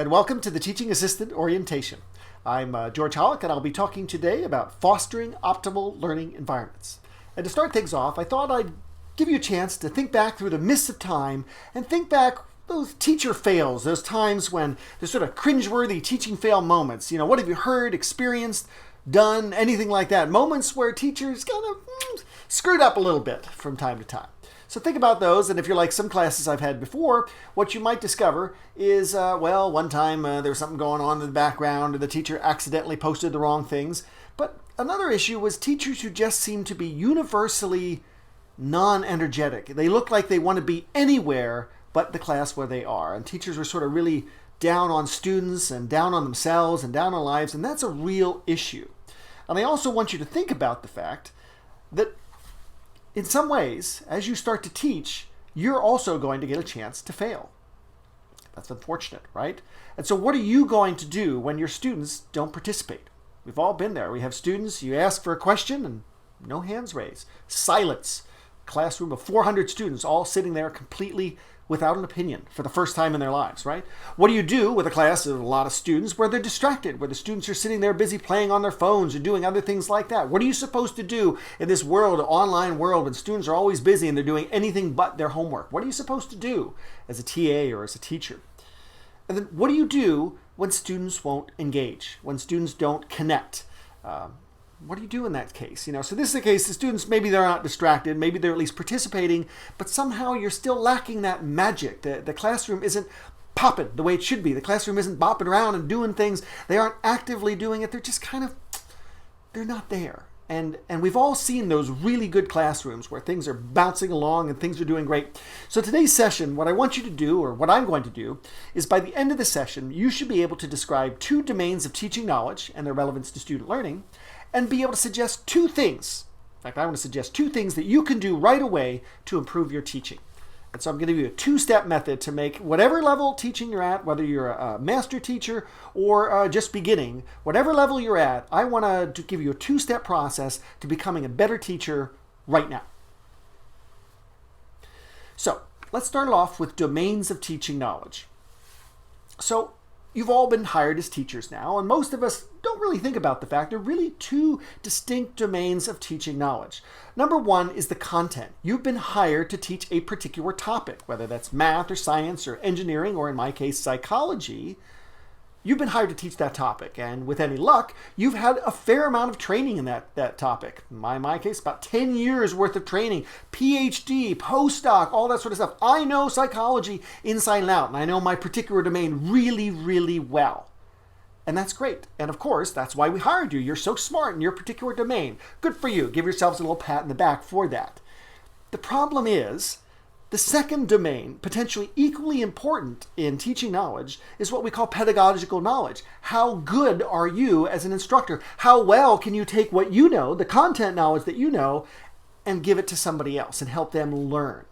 and welcome to the Teaching Assistant Orientation. I'm George Hollich, and I'll be talking today about fostering optimal learning environments. And to start things off, I thought I'd give you a chance to think back through the mists of time and think back those teacher fails, those times when there's sort of cringeworthy teaching fail moments. You know, what have you heard, experienced, done, anything like that? Moments where teachers kind of screwed up a little bit from time to time. So think about those, and if you're like some classes I've had before, what you might discover is, one time there was something going on in the background, and the teacher accidentally posted the wrong things. But another issue was teachers who just seemed to be universally non-energetic. They look like they want to be anywhere but the class where they are. And teachers were sort of really down on students and down on themselves and down on lives, and that's a real issue. And I also want you to think about the fact that in some ways, as you start to teach, you're also going to get a chance to fail. That's unfortunate, right? And so what are you going to do when your students don't participate? We've all been there. We have students, you ask for a question and no hands raised. Silence. Classroom of 400 students all sitting there completely without an opinion for the first time in their lives, right? What do you do with a class of a lot of students where they're distracted, where the students are sitting there busy playing on their phones or doing other things like that? What are you supposed to do in this world, online world, when students are always busy and they're doing anything but their homework? What are you supposed to do as a TA or as a teacher? And then what do you do when students won't engage, when students don't connect? What do you do in that case? So this is the case, the students, maybe they're not distracted, maybe they're at least participating, but somehow you're still lacking that magic. The classroom isn't popping the way it should be. The classroom isn't bopping around and doing things. They aren't actively doing it. They're just they're not there. And we've all seen those really good classrooms where things are bouncing along and things are doing great. So today's session, what I want you to do, or what I'm going to do, is by the end of the session, you should be able to describe 2 domains of teaching knowledge and their relevance to student learning, and be able to suggest 2 things. In fact, I want to suggest 2 things that you can do right away to improve your teaching. And so I'm going to give you a 2-step method to make whatever level teaching you're at, whether you're a master teacher or just beginning, whatever level you're at, I want to give you a 2-step process to becoming a better teacher right now. So let's start off with domains of teaching knowledge. So you've all been hired as teachers now, and most of us don't really think about the fact there are really 2 distinct domains of teaching knowledge. Number 1 is the content. You've been hired to teach a particular topic, whether that's math or science or engineering, or in my case, psychology. You've been hired to teach that topic, and with any luck, you've had a fair amount of training in that topic. In my case, about 10 years worth of training, PhD, postdoc, all that sort of stuff. I know psychology inside and out, and I know my particular domain really, really well. And that's great. And of course, that's why we hired you. You're so smart in your particular domain. Good for you. Give yourselves a little pat in the back for that. The problem is, the second domain, potentially equally important in teaching knowledge, is what we call pedagogical knowledge. How good are you as an instructor? How well can you take what you know, the content knowledge that you know, and give it to somebody else and help them learn?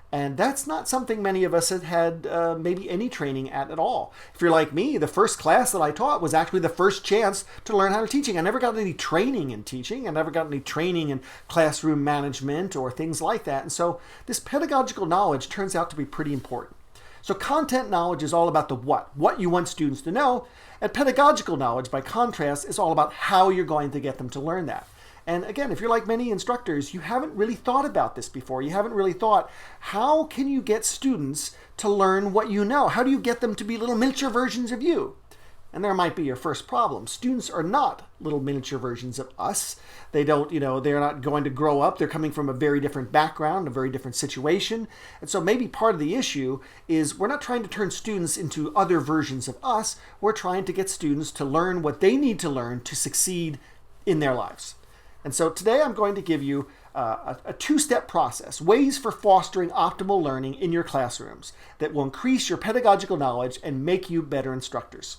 And that's not something many of us have had maybe any training at all. If you're like me, the first class that I taught was actually the first chance to learn how to teaching. I never got any training in teaching. I never got any training in classroom management or things like that. And so this pedagogical knowledge turns out to be pretty important. So content knowledge is all about the what you want students to know. And pedagogical knowledge, by contrast, is all about how you're going to get them to learn that. And again, if you're like many instructors, you haven't really thought about this before. You haven't really thought, how can you get students to learn what you know? How do you get them to be little miniature versions of you? And there might be your first problem. Students are not little miniature versions of us. They're not going to grow up. They're coming from a very different background, a very different situation. And so maybe part of the issue is we're not trying to turn students into other versions of us. We're trying to get students to learn what they need to learn to succeed in their lives. And so today I'm going to give you a 2-step process, ways for fostering optimal learning in your classrooms that will increase your pedagogical knowledge and make you better instructors.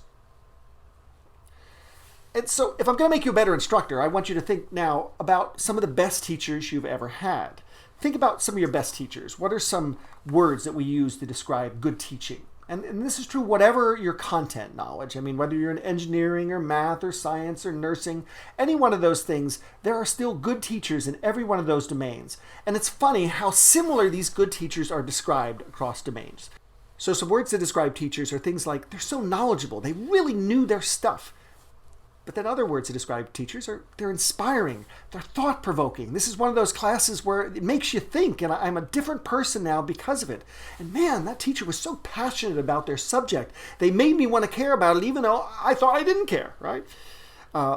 And so if I'm going to make you a better instructor, I want you to think now about some of the best teachers you've ever had. Think about some of your best teachers. What are some words that we use to describe good teaching? And this is true whatever your content knowledge. I mean, whether you're in engineering or math or science or nursing, any one of those things, there are still good teachers in every one of those domains. And it's funny how similar these good teachers are described across domains. So some words that describe teachers are things like they're so knowledgeable, they really knew their stuff. But then other words that describe teachers are they're inspiring, they're thought-provoking. This is one of those classes where it makes you think, and I'm a different person now because of it. And man, that teacher was so passionate about their subject. They made me want to care about it even though I thought I didn't care, right?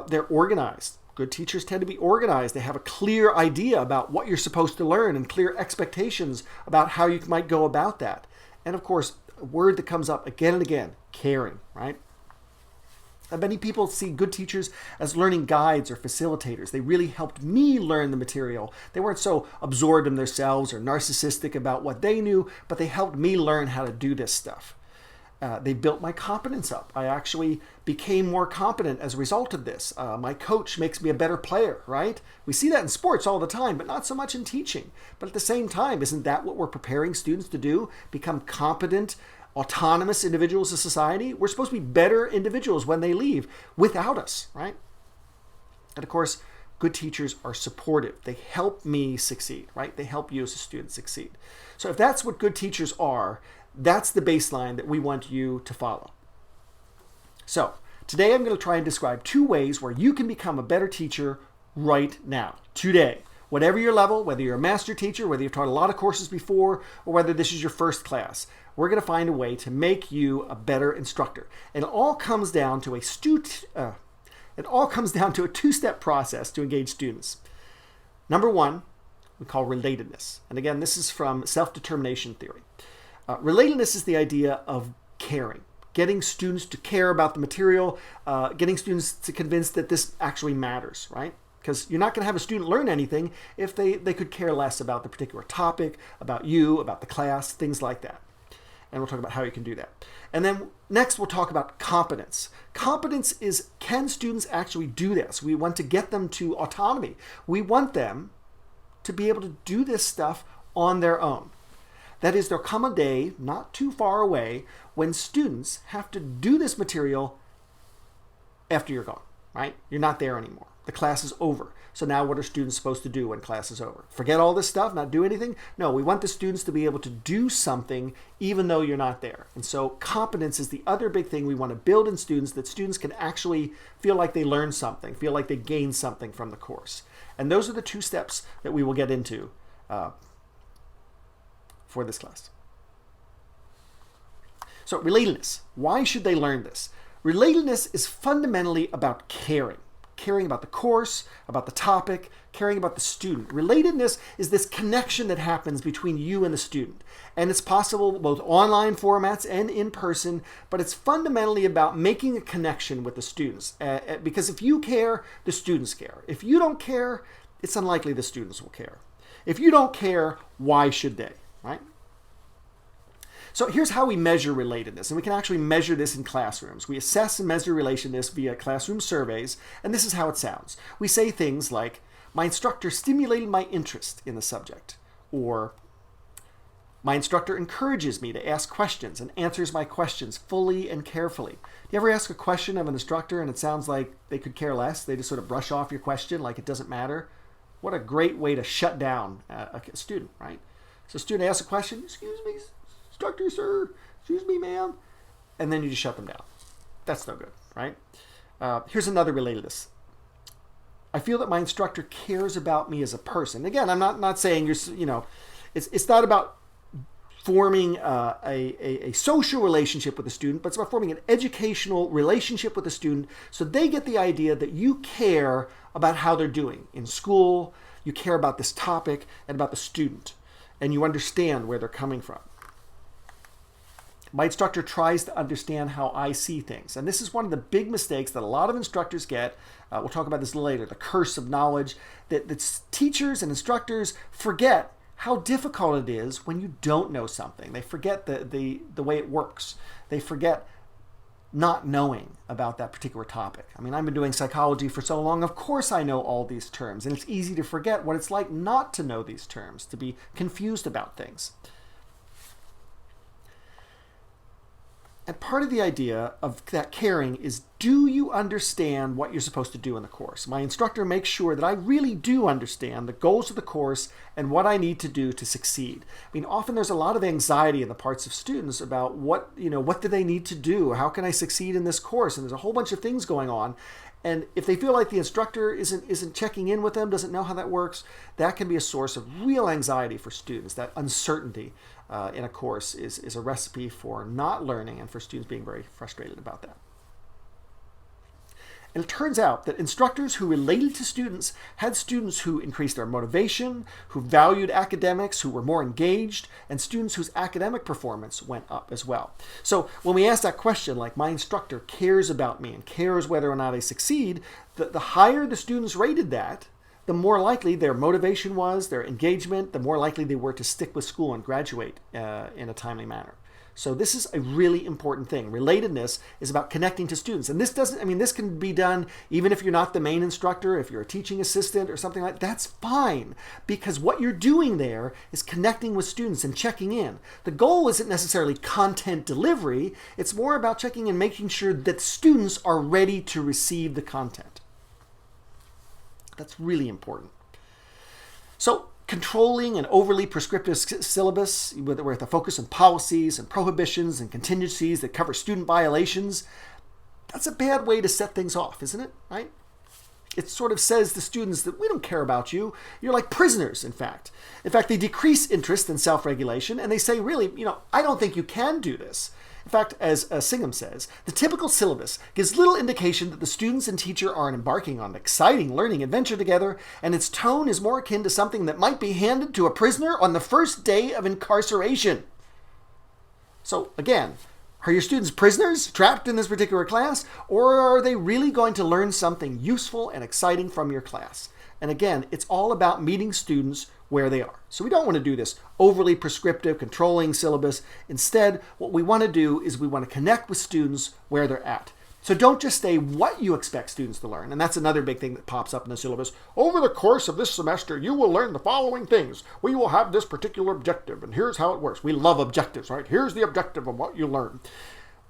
They're organized. Good teachers tend to be organized. They have a clear idea about what you're supposed to learn and clear expectations about how you might go about that. And of course, a word that comes up again and again, caring, right? Many people see good teachers as learning guides or facilitators. They really helped me learn the material. They weren't so absorbed in themselves or narcissistic about what they knew, but they helped me learn how to do this stuff. They built my competence up. I actually became more competent as a result of this. My coach makes me a better player, right? We see that in sports all the time, but not so much in teaching. But at the same time, isn't that what we're preparing students to do? Become competent, autonomous individuals in society? We're supposed to be better individuals when they leave without us, right? And of course, good teachers are supportive. They help me succeed, right? They help you as a student succeed. So if that's what good teachers are, that's the baseline that we want you to follow. So today I'm going to try and describe 2 ways where you can become a better teacher right now, today. Whatever your level, whether you're a master teacher, whether you've taught a lot of courses before, or whether this is your first class, we're going to find a way to make you a better instructor. And it all comes down to a 2-step process to engage students. Number 1, we call relatedness. And again, this is from self-determination theory. Relatedness is the idea of caring, getting students to care about the material, getting students to convince that this actually matters, right? Because you're not going to have a student learn anything if they could care less about the particular topic, about you, about the class, things like that. And we'll talk about how you can do that. And then next we'll talk about competence. Competence is, can students actually do this? We want to get them to autonomy. We want them to be able to do this stuff on their own. That is, there'll come a day, not too far away, when students have to do this material after you're gone, right? You're not there anymore. The class is over. So now what are students supposed to do when class is over? Forget all this stuff, not do anything? No, we want the students to be able to do something even though you're not there. And so competence is the other big thing we want to build in students, that students can actually feel like they learned something, feel like they gained something from the course. And those are the 2 steps that we will get into for this class. So relatedness. Why should they learn this? Relatedness is fundamentally about caring. Caring about the course, about the topic, caring about the student. Relatedness is this connection that happens between you and the student. And it's possible both online formats and in person, but it's fundamentally about making a connection with the students. Because if you care, the students care. If you don't care, it's unlikely the students will care. If you don't care, why should they, right? So here's how we measure relatedness, and we can actually measure this in classrooms. We assess and measure relatedness via classroom surveys, and this is how it sounds. We say things like, my instructor stimulated my interest in the subject, or my instructor encourages me to ask questions and answers my questions fully and carefully. Do you ever ask a question of an instructor and it sounds like they could care less? They just sort of brush off your question like it doesn't matter? What a great way to shut down a student, right? So a student asks a question, excuse me, instructor, sir, excuse me, ma'am, and then you just shut them down. That's no good, right? Here's another relatedness. I feel that my instructor cares about me as a person. Again, I'm not saying it's not about forming a social relationship with the student, but it's about forming an educational relationship with the student so they get the idea that you care about how they're doing in school, you care about this topic and about the student, and you understand where they're coming from. My instructor tries to understand how I see things. And this is one of the big mistakes that a lot of instructors get. We'll talk about this later, the curse of knowledge, that teachers and instructors forget how difficult it is when you don't know something. They forget the way it works. They forget not knowing about that particular topic. I mean, I've been doing psychology for so long, of course I know all these terms, and it's easy to forget what it's like not to know these terms, to be confused about things. And part of the idea of that caring is, do you understand what you're supposed to do in the course? My instructor makes sure that I really do understand the goals of the course and what I need to do to succeed. I mean, often there's a lot of anxiety in the parts of students about what do they need to do? How can I succeed in this course? And there's a whole bunch of things going on. And if they feel like the instructor isn't checking in with them, doesn't know how that works, that can be a source of real anxiety for students. That uncertainty in a course is a recipe for not learning and for students being very frustrated about that. And it turns out that instructors who related to students had students who increased their motivation, who valued academics, who were more engaged, and students whose academic performance went up as well. So when we ask that question, like, my instructor cares about me and cares whether or not I succeed, the higher the students rated that, the more likely their motivation was, their engagement, the more likely they were to stick with school and graduate in a timely manner. So this is a really important thing. Relatedness is about connecting to students. And this can be done even if you're not the main instructor, if you're a teaching assistant or something like that. That's fine, because what you're doing there is connecting with students and checking in. The goal isn't necessarily content delivery. It's more about checking and making sure that students are ready to receive the content. That's really important. So controlling an overly prescriptive syllabus with a focus on policies and prohibitions and contingencies that cover student violations, that's a bad way to set things off, isn't it? Right? It sort of says to students that we don't care about you. You're like prisoners, in fact. In fact, they decrease interest in self-regulation, and they say, really, I don't think you can do this. In fact, as Singham says, the typical syllabus gives little indication that the students and teacher are embarking on an exciting learning adventure together, and its tone is more akin to something that might be handed to a prisoner on the first day of incarceration. So again, are your students prisoners trapped in this particular class, or are they really going to learn something useful and exciting from your class? And again, it's all about meeting students where they are. So we don't want to do this overly prescriptive, controlling syllabus. Instead, what we want to do is we want to connect with students where they're at. So don't just say what you expect students to learn. And that's another big thing that pops up in the syllabus. Over the course of this semester, you will learn the following things. We will have this particular objective, and here's how it works. We love objectives, right? Here's the objective of what you learn.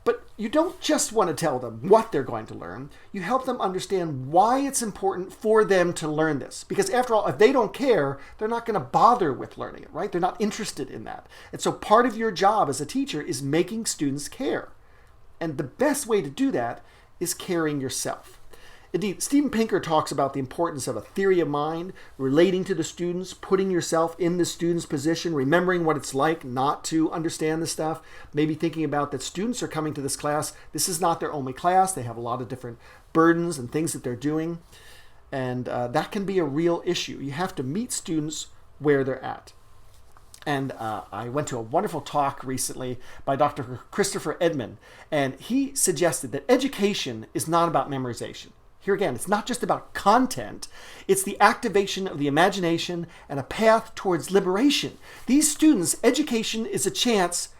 But you don't just want to tell them what they're going to learn. You help them understand why it's important for them to learn this. Because after all, if they don't care, they're not going to bother with learning it, right? They're not interested in that. And so part of your job as a teacher is making students care. And the best way to do that is caring yourself. Indeed, Steven Pinker talks about the importance of a theory of mind, relating to the students, putting yourself in the student's position, remembering what it's like not to understand the stuff, maybe thinking about that students are coming to this class. This is not their only class. They have a lot of different burdens and things that they're doing. And that can be a real issue. You have to meet students where they're at. And I went to a wonderful talk recently by Dr. Christopher Edman, and he suggested that education is not about memorization. Here again, it's not just about content. It's the activation of the imagination and a path towards liberation. These students, education is a chance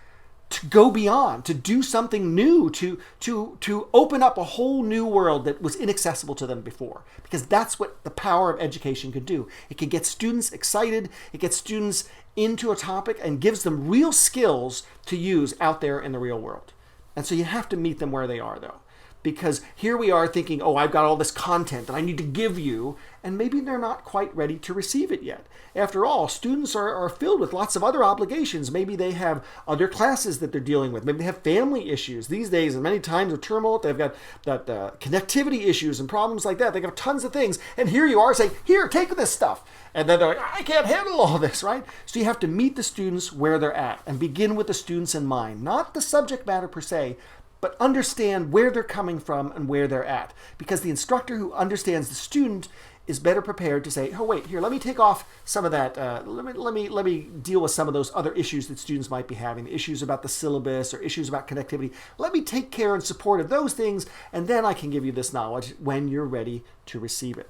to go beyond, to do something new, to open up a whole new world that was inaccessible to them before. Because that's what the power of education could do. It can get students excited. It gets students into a topic and gives them real skills to use out there in the real world. And so you have to meet them where they are, though. Because here we are thinking, oh, I've got all this content that I need to give you, and maybe they're not quite ready to receive it yet. After all, students are filled with lots of other obligations. Maybe they have other classes that they're dealing with. Maybe they have family issues. These days, and many times of turmoil, they've got connectivity issues and problems like that. They have tons of things. And here you are saying, here, take this stuff. And then they're like, I can't handle all this, right? So you have to meet the students where they're at and begin with the students in mind. Not the subject matter per se, but understand where they're coming from and where they're at. Because the instructor who understands the student is better prepared to say, oh, wait, here, let me take off some of that. Let me deal with some of those other issues that students might be having, the issues about the syllabus or issues about connectivity. Let me take care and support of those things, and then I can give you this knowledge when you're ready to receive it.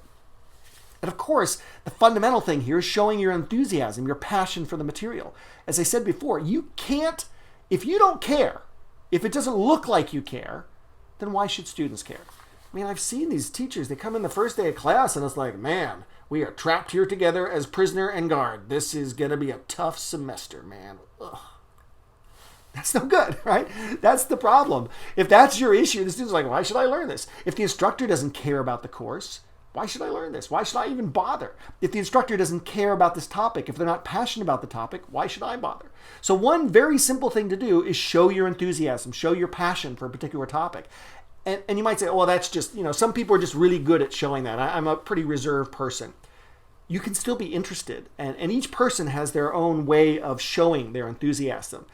And of course, the fundamental thing here is showing your enthusiasm, your passion for the material. As I said before, you can't, if you don't care, if it doesn't look like you care, then why should students care? I mean, I've seen these teachers, they come in the first day of class and it's like, man, we are trapped here together as prisoner and guard. This is going to be a tough semester, man. Ugh. That's no good, right? That's the problem. If that's your issue, the student's like, why should I learn this? If the instructor doesn't care about the course, why should I learn this? Why should I even bother? If the instructor doesn't care about this topic, if they're not passionate about the topic, why should I bother? So one very simple thing to do is show your enthusiasm, show your passion for a particular topic. And you might say, well, that's just, some people are just really good at showing that. I'm a pretty reserved person. You can still be interested. And each person has their own way of showing their enthusiasm.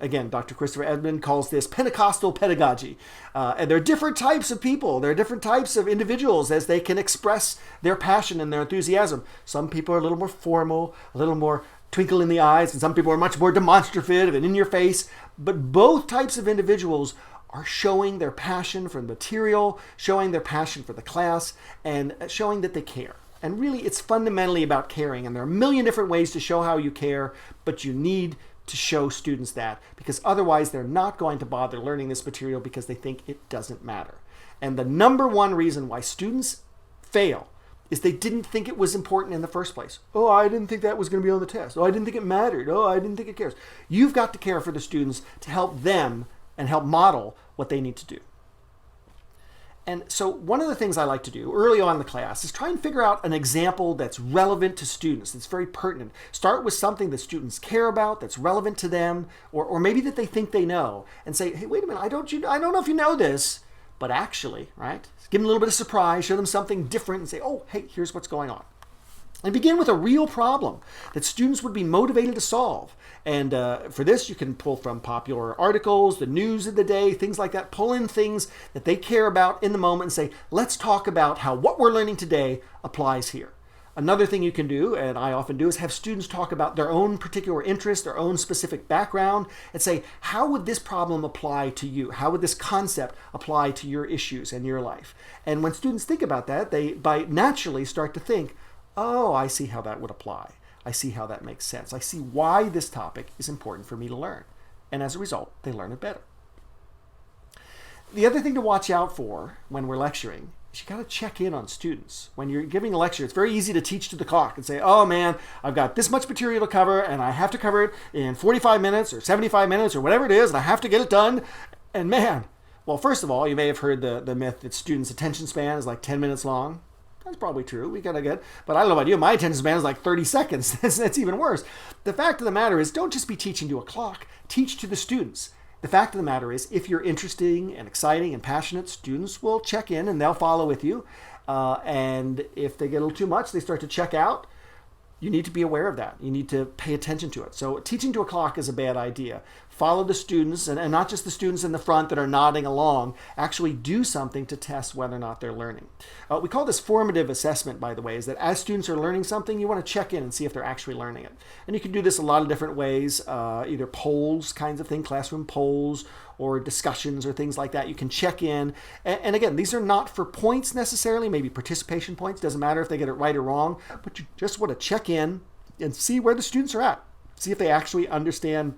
Again, Dr. Christopher Edmond calls this Pentecostal pedagogy. And there are different types of people. There are different types of individuals as they can express their passion and their enthusiasm. Some people are a little more formal, a little more twinkle in the eyes, and some people are much more demonstrative and in your face. But both types of individuals are showing their passion for the material, showing their passion for the class, and showing that they care. And really, it's fundamentally about caring. And there are a million different ways to show how you care, but you need to show students that, because otherwise they're not going to bother learning this material because they think it doesn't matter. And the number one reason why students fail is they didn't think it was important in the first place. Oh, I didn't think that was going to be on the test. Oh, I didn't think it mattered. Oh, I didn't think it cares. You've got to care for the students to help them and help model what they need to do. And so one of the things I like to do early on in the class is try and figure out an example that's relevant to students, that's very pertinent. Start with something that students care about, that's relevant to them, or maybe that they think they know, and say, hey, wait a minute, I don't know if you know this, but actually, right? Give them a little bit of surprise, show them something different, and say, oh, hey, here's what's going on. And begin with a real problem that students would be motivated to solve. And for this, you can pull from popular articles, the news of the day, things like that. Pull in things that they care about in the moment and say, let's talk about how what we're learning today applies here. Another thing you can do, and I often do, is have students talk about their own particular interest, their own specific background, and say, how would this problem apply to you? How would this concept apply to your issues and your life? And when students think about that, they naturally start to think, oh, I see how that would apply. I see how that makes sense. I see why this topic is important for me to learn. And as a result, they learn it better. The other thing to watch out for when we're lecturing is you got to check in on students. When you're giving a lecture, it's very easy to teach to the clock and say, oh man, I've got this much material to cover and I have to cover it in 45 minutes or 75 minutes or whatever it is, and I have to get it done. And man, well, first of all, you may have heard the myth that students' attention span is like 10 minutes long. That's probably true. We gotta get, but I don't know about you. My attention span is like 30 seconds. That's even worse. The fact of the matter is, don't just be teaching to a clock. Teach to the students. The fact of the matter is, if you're interesting and exciting and passionate, students will check in and they'll follow with you. And if they get a little too much, they start to check out. You need to be aware of that. You need to pay attention to it. So teaching to a clock is a bad idea. Follow the students, and not just the students in the front that are nodding along. Actually do something to test whether or not they're learning. We call this formative assessment, by the way, is that as students are learning something, you want to check in and see if they're actually learning it. And you can do this a lot of different ways, either polls kinds of thing, classroom polls, or discussions or things like that. You can check in. And again, these are not for points necessarily, maybe participation points. Doesn't matter if they get it right or wrong, but you just want to check in and see where the students are at. See if they actually understand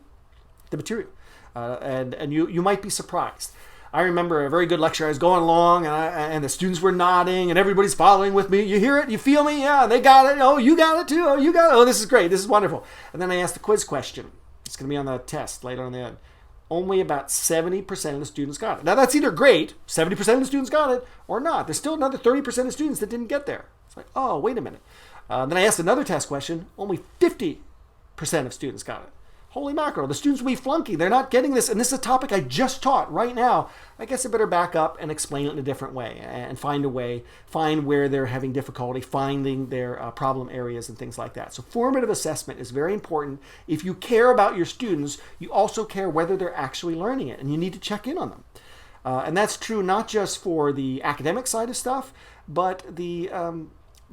the material. And you might be surprised. I remember a very good lecture. I was going along and the students were nodding and everybody's following with me. You hear it? You feel me? Yeah, they got it. Oh, you got it too. Oh, you got it. Oh, this is great. This is wonderful. And then I asked the quiz question. It's going to be on the test later on the end. Only about 70% of the students got it. Now that's either great, 70% of the students got it, or not. There's still another 30% of students that didn't get there. It's like, oh, wait a minute. Then I asked another test question. Only 50% of students got it. Holy mackerel, the students will be flunking. They're not getting this. And this is a topic I just taught right now. I guess I better back up and explain it in a different way and find where they're having difficulty, finding their problem areas and things like that. So formative assessment is very important. If you care about your students, you also care whether they're actually learning it, and you need to check in on them. And that's true not just for the academic side of stuff, but the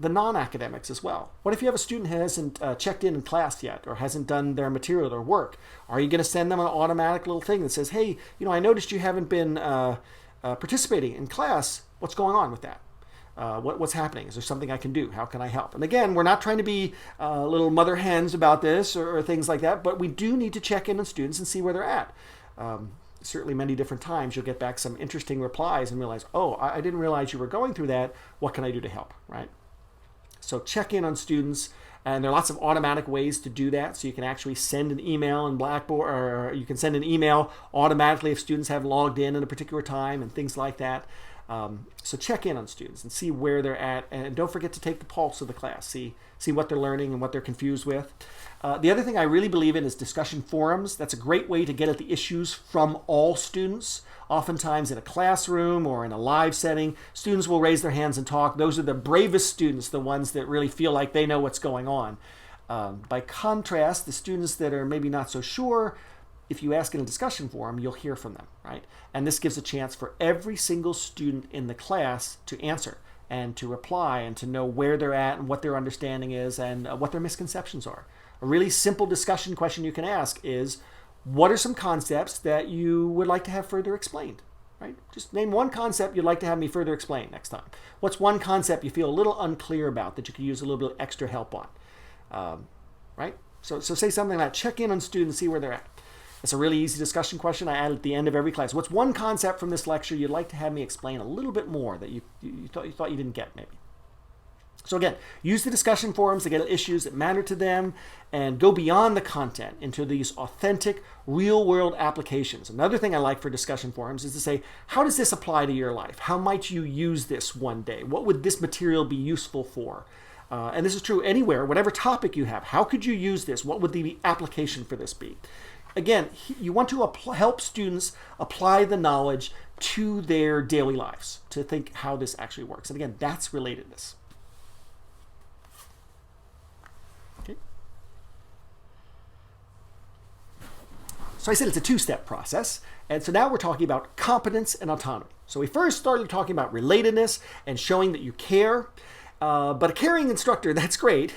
non-academics as well. What if you have a student who hasn't checked in class yet or hasn't done their material or work? Are you going to send them an automatic little thing that says, hey, I noticed you haven't been participating in class. What's going on with that? What's happening? Is there something I can do? How can I help? And again, we're not trying to be little mother hens about this or things like that, but we do need to check in on students and see where they're at. Certainly many different times you'll get back some interesting replies and realize, oh, I didn't realize you were going through that. What can I do to help, right? So check in on students And there are lots of automatic ways to do that. So you can actually send an email in Blackboard, or you can send an email automatically if students have logged in at a particular time and things like that. So check in on students and see where they're at, and don't forget to take the pulse of the class. See what they're learning and what they're confused with. The other thing I really believe in is discussion forums. That's a great way to get at the issues from all students. Oftentimes in a classroom or in a live setting, students will raise their hands and talk. Those are the bravest students, the ones that really feel like they know what's going on. By contrast, the students that are maybe not so sure, if you ask in a discussion forum, you'll hear from them, right? And this gives a chance for every single student in the class to answer and to reply and to know where they're at and what their understanding is and what their misconceptions are. A really simple discussion question you can ask is, what are some concepts that you would like to have further explained? Right? Just name one concept you'd like to have me further explain next time. What's one concept you feel a little unclear about that you could use a little bit of extra help on? Right? So say something like that. Check in on students, see where they're at. It's a really easy discussion question I add at the end of every class. What's one concept from this lecture you'd like to have me explain a little bit more that you thought you didn't get maybe? So again, use the discussion forums to get at issues that matter to them and go beyond the content into these authentic, real-world applications. Another thing I like for discussion forums is to say, how does this apply to your life? How might you use this one day? What would this material be useful for? And this is true anywhere, whatever topic you have. How could you use this? What would the application for this be? Again, you want to help students apply the knowledge to their daily lives, to think how this actually works. And again, that's relatedness. Okay. So I said it's a two-step process. And so now we're talking about competence and autonomy. So we first started talking about relatedness and showing that you care. But a caring instructor, that's great.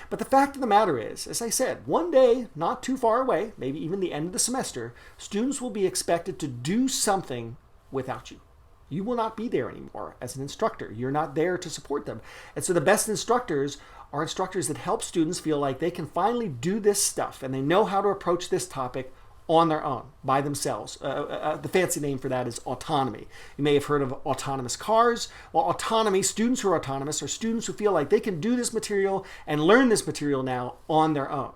But the fact of the matter is, as I said, one day, not too far away, maybe even the end of the semester, students will be expected to do something without you. You will not be there anymore as an instructor. You're not there to support them. And so the best instructors are instructors that help students feel like they can finally do this stuff and they know how to approach this topic on their own, by themselves. The fancy name for that is autonomy. You may have heard of autonomous cars. Well, autonomy, students who are autonomous are students who feel like they can do this material and learn this material now on their own.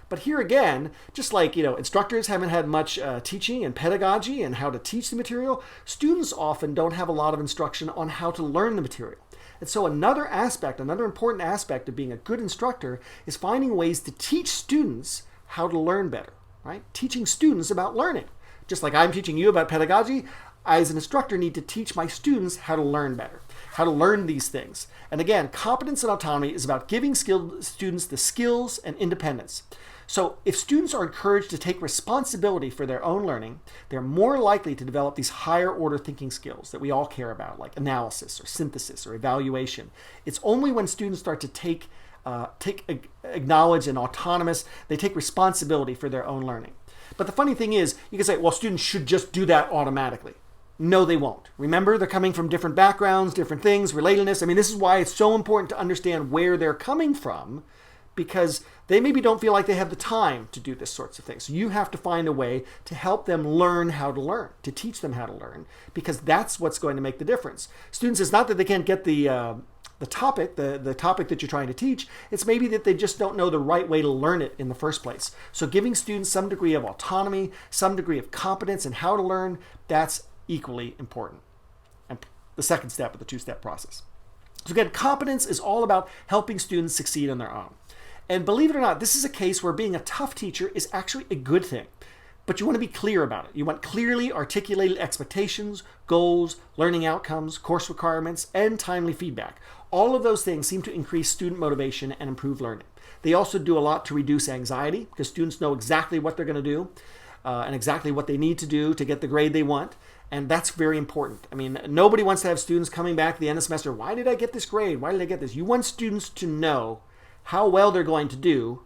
But here again, just like instructors haven't had much teaching and pedagogy and how to teach the material, students often don't have a lot of instruction on how to learn the material. And so another important aspect of being a good instructor is finding ways to teach students how to learn better. Right? Teaching students about learning. Just like I'm teaching you about pedagogy, I as an instructor need to teach my students how to learn better, how to learn these things. And again, competence and autonomy is about giving students the skills and independence. So if students are encouraged to take responsibility for their own learning, they're more likely to develop these higher order thinking skills that we all care about, like analysis or synthesis or evaluation. It's only when students start to acknowledge and autonomous, they take responsibility for their own learning. But the funny thing is, you can say, well, students should just do that automatically. No, they won't. Remember, they're coming from different backgrounds, different things, relatedness. I mean, this is why it's so important to understand where they're coming from, because they maybe don't feel like they have the time to do this sorts of things. So you have to find a way to help them learn how to learn, to teach them how to learn, because that's what's going to make the difference. Students, it's not that they can't get the topic that you're trying to teach, it's maybe that they just don't know the right way to learn it in the first place. So giving students some degree of autonomy, some degree of competence in how to learn, that's equally important. And the second step of the two-step process. So again, competence is all about helping students succeed on their own. And believe it or not, this is a case where being a tough teacher is actually a good thing. But you want to be clear about it. You want clearly articulated expectations, goals, learning outcomes, course requirements, and timely feedback. All of those things seem to increase student motivation and improve learning. They also do a lot to reduce anxiety because students know exactly what they're going to do and exactly what they need to do to get the grade they want. And that's very important. I mean, nobody wants to have students coming back at the end of the semester, why did I get this grade? Why did I get this? You want students to know how well they're going to do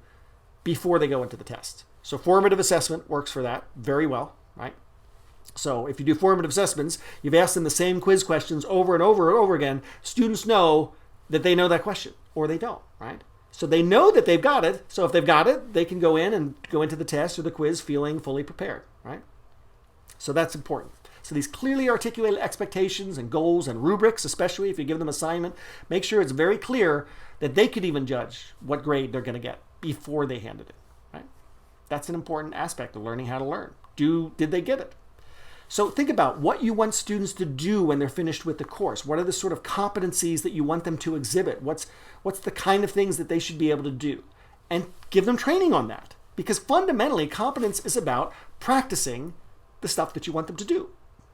before they go into the test. So formative assessment works for that very well, right? So if you do formative assessments, you've asked them the same quiz questions over and over and over again. Students know that they know that question, or they don't, right? So they know that they've got it. So if they've got it, they can go in and go into the test or the quiz feeling fully prepared, right? So that's important. So these clearly articulated expectations and goals and rubrics, especially if you give them assignment, make sure it's very clear that they could even judge what grade they're going to get before they hand it in. Right? That's an important aspect of learning how to learn. Did they get it? So think about what you want students to do when they're finished with the course. What are the sort of competencies that you want them to exhibit? What's the kind of things that they should be able to do? And give them training on that. Because fundamentally, competence is about practicing the stuff that you want them to do.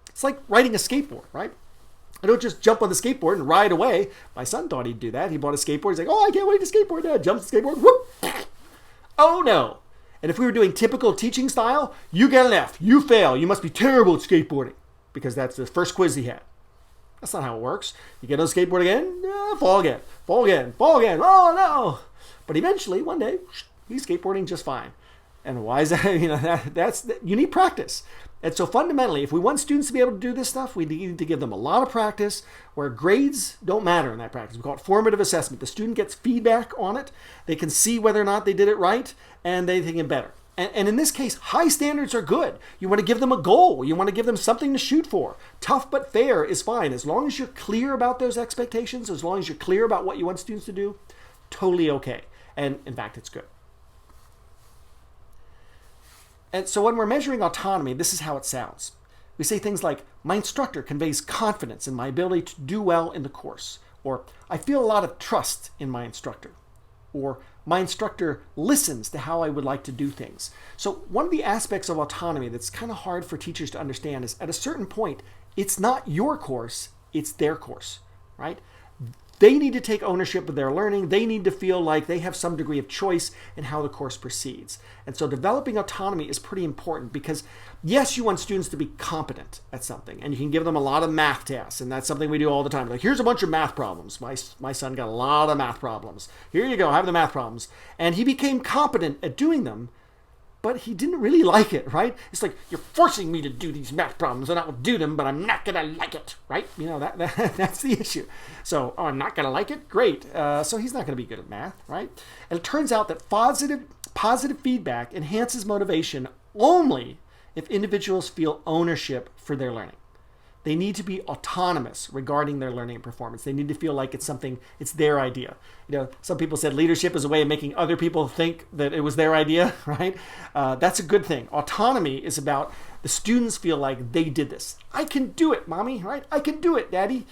It's like riding a skateboard, right? I don't just jump on the skateboard and ride away. My son thought he'd do that. He bought a skateboard. He's like, oh, I can't wait to skateboard now. Jumps the skateboard. Whoop. Oh, no. And if we were doing typical teaching style, you get an F. You fail. You must be terrible at skateboarding. Because that's the first quiz he had. That's not how it works. You get on the skateboard again, fall again, fall again, fall again. Oh, no. But eventually, one day, he's skateboarding just fine. And why is that? You need practice. And so fundamentally, if we want students to be able to do this stuff, we need to give them a lot of practice where grades don't matter in that practice. We call it formative assessment. The student gets feedback on it. They can see whether or not they did it right, and they can get better. And in this case, high standards are good. You want to give them a goal. You want to give them something to shoot for. Tough but fair is fine. As long as you're clear about those expectations, as long as you're clear about what you want students to do, totally okay. And in fact, it's good. And so when we're measuring autonomy, this is how it sounds. We say things like, my instructor conveys confidence in my ability to do well in the course. Or, I feel a lot of trust in my instructor. Or, my instructor listens to how I would like to do things. So one of the aspects of autonomy that's kind of hard for teachers to understand is at a certain point, it's not your course, it's their course, right? They need to take ownership of their learning. They need to feel like they have some degree of choice in how the course proceeds. And so developing autonomy is pretty important because, yes, you want students to be competent at something, and you can give them a lot of math tasks, and that's something we do all the time. Like, here's a bunch of math problems. My son got a lot of math problems. Here you go, have the math problems. And he became competent at doing them, but he didn't really like it, right? It's like, you're forcing me to do these math problems, and I will do them, but I'm not going to like it, right? That's the issue. So, I'm not going to like it? Great. So he's not going to be good at math, right? And it turns out that positive feedback enhances motivation only if individuals feel ownership for their learning. They need to be autonomous regarding their learning and performance. They need to feel like it's their idea. Some people said leadership is a way of making other people think that it was their idea, right? That's a good thing. Autonomy is about the students feel like they did this. I can do it, mommy, right? I can do it, daddy.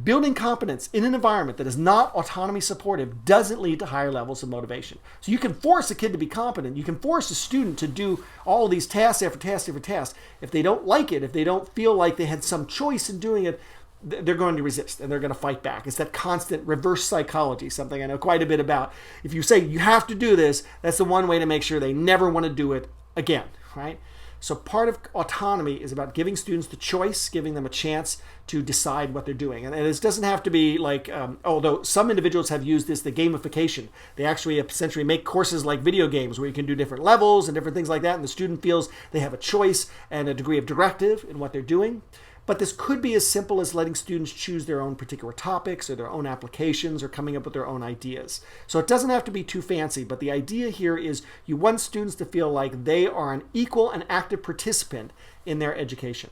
Building competence in an environment that is not autonomy supportive doesn't lead to higher levels of motivation. So you can force a kid to be competent. You can force a student to do all these tasks after task after task. If they don't like it, if they don't feel like they had some choice in doing it, they're going to resist and they're going to fight back. It's that constant reverse psychology, something I know quite a bit about. If you say you have to do this, that's the one way to make sure they never want to do it again, right? So part of autonomy is about giving students the choice, giving them a chance to decide what they're doing. And it doesn't have to be like, although some individuals have used this, the gamification. They actually essentially make courses like video games where you can do different levels and different things like that. And the student feels they have a choice and a degree of directive in what they're doing. But this could be as simple as letting students choose their own particular topics or their own applications or coming up with their own ideas. So it doesn't have to be too fancy, but the idea here is you want students to feel like they are an equal and active participant in their education.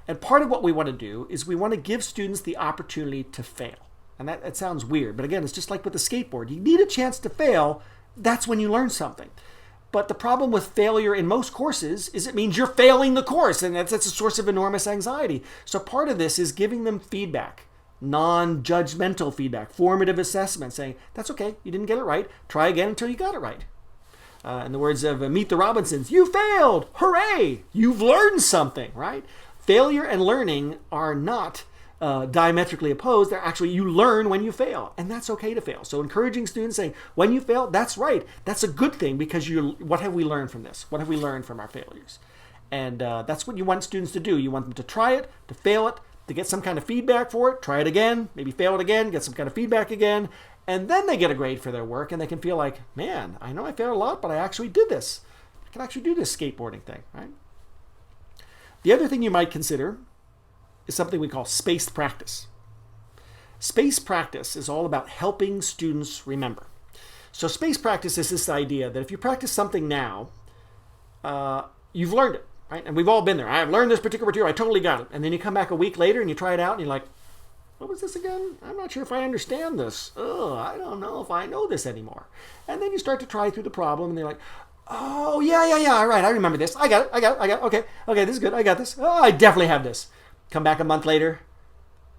And part of what we want to do is we want to give students the opportunity to fail. And that sounds weird, but again, it's just like with the skateboard. You need a chance to fail. That's when you learn something. But the problem with failure in most courses is it means you're failing the course, and that's a source of enormous anxiety. So part of this is giving them feedback, non-judgmental feedback, formative assessment, saying, that's okay, you didn't get it right, try again until you got it right. In the words of Meet the Robinsons, you failed, hooray, you've learned something, right? Failure and learning are not diametrically opposed. They're actually, you learn when you fail, and that's okay to fail. So encouraging students saying, when you fail, that's right. That's a good thing because what have we learned from this? What have we learned from our failures? And that's what you want students to do. You want them to try it, to fail it, to get some kind of feedback for it, try it again, maybe fail it again, get some kind of feedback again, and then they get a grade for their work, and they can feel like, man, I know I failed a lot, but I actually did this. I can actually do this skateboarding thing, right? The other thing you might consider is something we call spaced practice. Spaced practice is all about helping students remember. So spaced practice is this idea that if you practice something now, you've learned it. right? And we've all been there. I've learned this particular material. I totally got it. And then you come back a week later and you try it out and you're like, what was this again? I'm not sure if I understand this. I don't know if I know this anymore. And then you start to try through the problem and you're like, oh, yeah, all right, I remember this. I got it. Okay, this is good. I got this. Oh, I definitely have this. Come back a month later.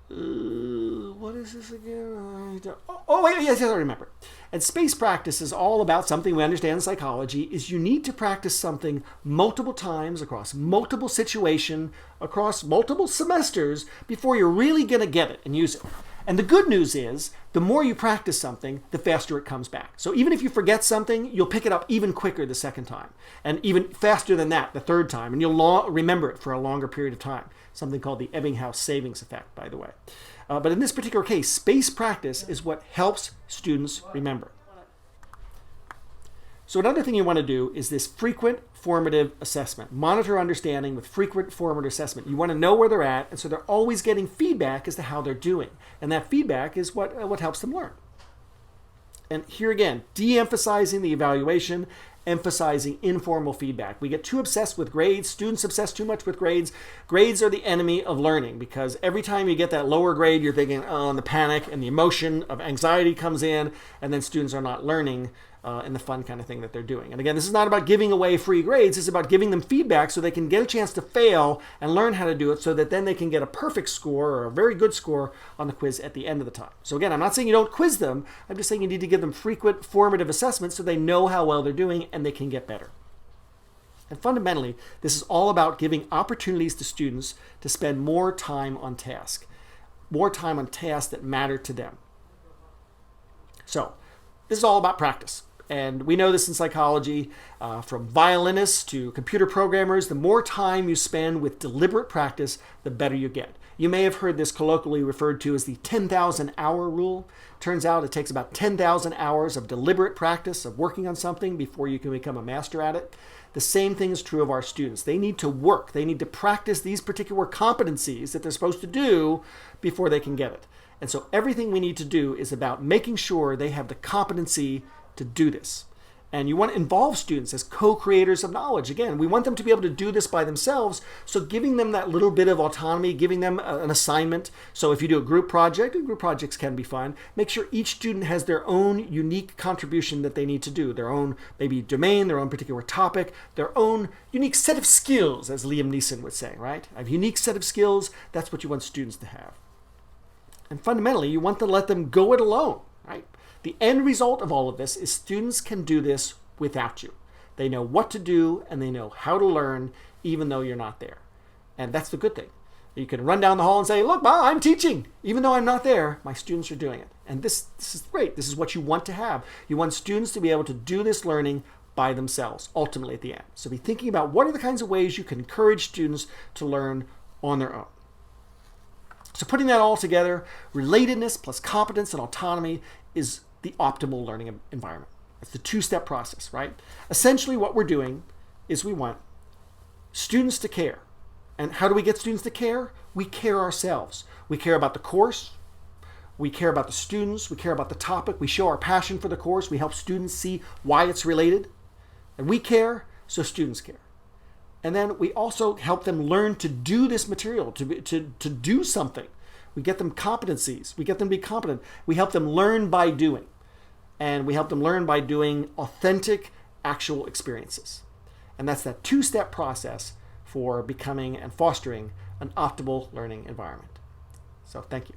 What is this again? Oh, wait, yes, I remember. And space practice is all about something we understand in psychology is you need to practice something multiple times across multiple situations, across multiple semesters before you're really going to get it and use it. And the good news is the more you practice something, the faster it comes back. So even if you forget something, you'll pick it up even quicker the second time, and even faster than that the third time, and you'll remember it for a longer period of time. Something called the Ebbinghaus savings effect, by the way. But in this particular case, space practice is what helps students remember. So another thing you want to do is this frequent formative assessment. Monitor understanding with frequent formative assessment. You want to know where they're at, and so they're always getting feedback as to how they're doing. And that feedback is what helps them learn. And here again, de-emphasizing the evaluation, emphasizing informal feedback. We get too obsessed with grades. Students obsess too much with grades. Grades are the enemy of learning because every time you get that lower grade, you're thinking, oh, and the panic and the emotion of anxiety comes in, and then students are not learning in the fun kind of thing that they're doing. And again, this is not about giving away free grades. It's about giving them feedback so they can get a chance to fail and learn how to do it so that then they can get a perfect score or a very good score on the quiz at the end of the time. So again, I'm not saying you don't quiz them. I'm just saying you need to give them frequent formative assessments so they know how well they're doing and they can get better. And fundamentally, this is all about giving opportunities to students to spend more time on task, more time on tasks that matter to them. So this is all about practice. And we know this in psychology, from violinists to computer programmers, the more time you spend with deliberate practice, the better you get. You may have heard this colloquially referred to as the 10,000 hour rule. Turns out it takes about 10,000 hours of deliberate practice of working on something before you can become a master at it. The same thing is true of our students. They need to work. They need to practice these particular competencies that they're supposed to do before they can get it. And so everything we need to do is about making sure they have the competency to do this. And you want to involve students as co-creators of knowledge. Again, we want them to be able to do this by themselves. So giving them that little bit of autonomy, giving them an assignment. So if you do a group project, and group projects can be fun, make sure each student has their own unique contribution that they need to do, their own maybe domain, their own particular topic, their own unique set of skills, as Liam Neeson would say, right? A unique set of skills, that's what you want students to have. And fundamentally, you want to let them go it alone, right? The end result of all of this is students can do this without you. They know what to do and they know how to learn even though you're not there. And that's the good thing. You can run down the hall and say, look, Mom, I'm teaching. Even though I'm not there, my students are doing it. And this is great. This is what you want to have. You want students to be able to do this learning by themselves, ultimately at the end. So be thinking about what are the kinds of ways you can encourage students to learn on their own. So putting that all together, relatedness plus competence and autonomy is the optimal learning environment. It's the two-step process, right? Essentially what we're doing is we want students to care. And how do we get students to care? We care ourselves. We care about the course. We care about the students. We care about the topic. We show our passion for the course. We help students see why it's related. And we care, so students care. And then we also help them learn to do this material, to do something. We get them competencies. We get them to be competent. We help them learn by doing. And we help them learn by doing authentic, actual experiences. And that's that two-step process for becoming and fostering an optimal learning environment. So thank you.